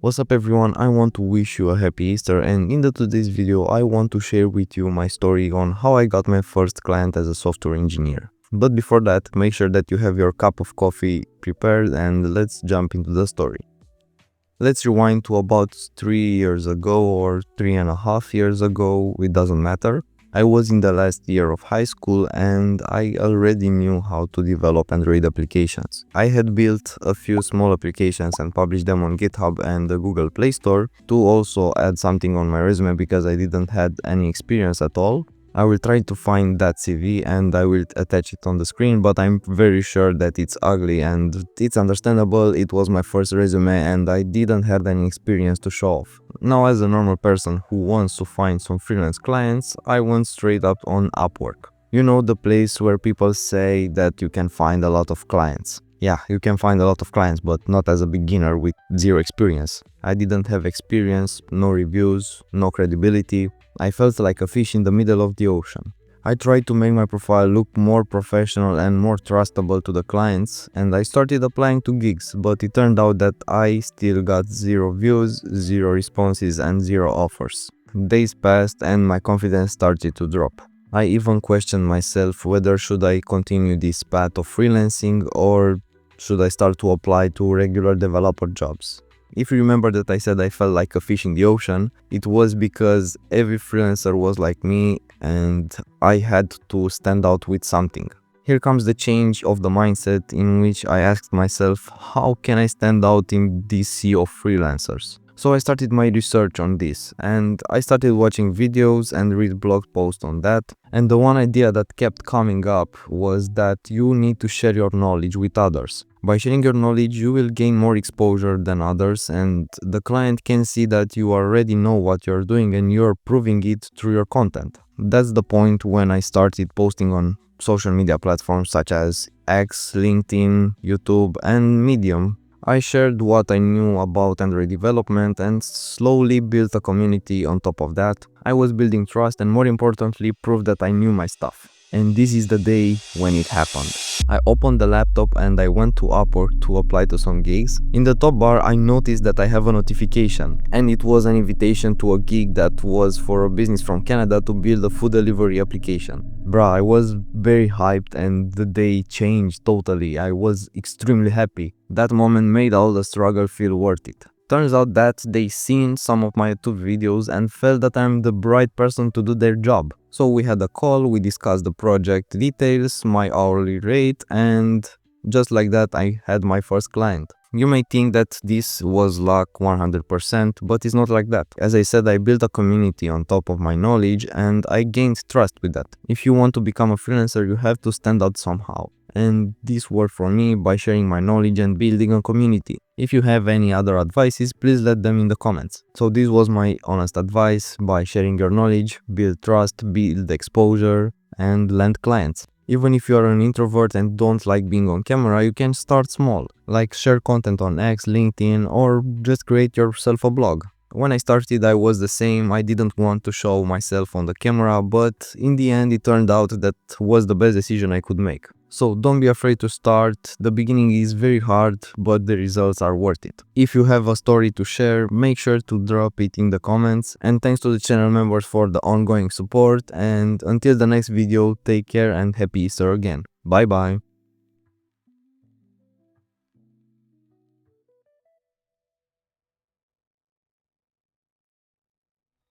What's up everyone, I want to wish you a happy Easter, and in today's video I want to share with you my story on how I got my first client as a software engineer. But before that, make sure that you have your cup of coffee prepared and let's jump into the story. Let's rewind to about 3 years ago or 3.5 years ago, it doesn't matter. I was in the last year of high school and I already knew how to develop Android applications. I had built a few small applications and published them on GitHub and the Google Play Store to also add something on my resume because I didn't have any experience at all. I will try to find that CV and I will attach it on the screen, but I'm very sure that it's ugly and it's understandable. It was my first resume and I didn't have any experience to show off. Now, as a normal person who wants to find some freelance clients, I went straight up on Upwork. You know, the place where people say that you can find a lot of clients. Yeah, you can find a lot of clients, but not as a beginner with zero experience. I didn't have experience, no reviews, no credibility. I felt like a fish in the middle of the ocean. I tried to make my profile look more professional and more trustable to the clients, and I started applying to gigs, but it turned out that I still got 0 views, 0 responses and 0 offers. Days passed and my confidence started to drop. I even questioned myself whether should I continue this path of freelancing or should I start to apply to regular developer jobs. If you remember that I said I felt like a fish in the ocean, it was because every freelancer was like me and I had to stand out with something. Here comes the change of the mindset in which I asked myself, how can I stand out in this sea of freelancers? So I started my research on this and I started watching videos and read blog posts on that. And the one idea that kept coming up was that you need to share your knowledge with others. By sharing your knowledge, you will gain more exposure than others and the client can see that you already know what you're doing and you're proving it through your content. That's the point when I started posting on social media platforms such as X, LinkedIn, YouTube and Medium. I shared what I knew about Android development and slowly built a community on top of that. I was building trust and more importantly proved that I knew my stuff. And this is the day when it happened. I opened the laptop and I went to Upwork to apply to some gigs. In the top bar I noticed that I have a notification and it was an invitation to a gig that was for a business from Canada to build a food delivery application. Bruh, I was very hyped and the day changed totally. I was extremely happy. That moment made all the struggle feel worth it. Turns out that they seen some of my YouTube videos and felt that I'm the right person to do their job. So we had a call, we discussed the project details, my hourly rate, and just like that I had my first client. You may think that this was luck 100%, but it's not like that. As I said, I built a community on top of my knowledge and I gained trust with that. If you want to become a freelancer, you have to stand out somehow. And this worked for me by sharing my knowledge and building a community. If you have any other advices, please let them in the comments. So this was my honest advice: by sharing your knowledge, build trust, build exposure, and land clients. Even if you are an introvert and don't like being on camera, you can start small, like share content on X, LinkedIn, or just create yourself a blog. When I started, I was the same. I didn't want to show myself on the camera, but in the end it turned out that was the best decision I could make. So don't be afraid to start. The beginning is very hard, but the results are worth it. If you have a story to share, make sure to drop it in the comments. And thanks to the channel members for the ongoing support. And until the next video, take care and happy Easter again. Bye bye.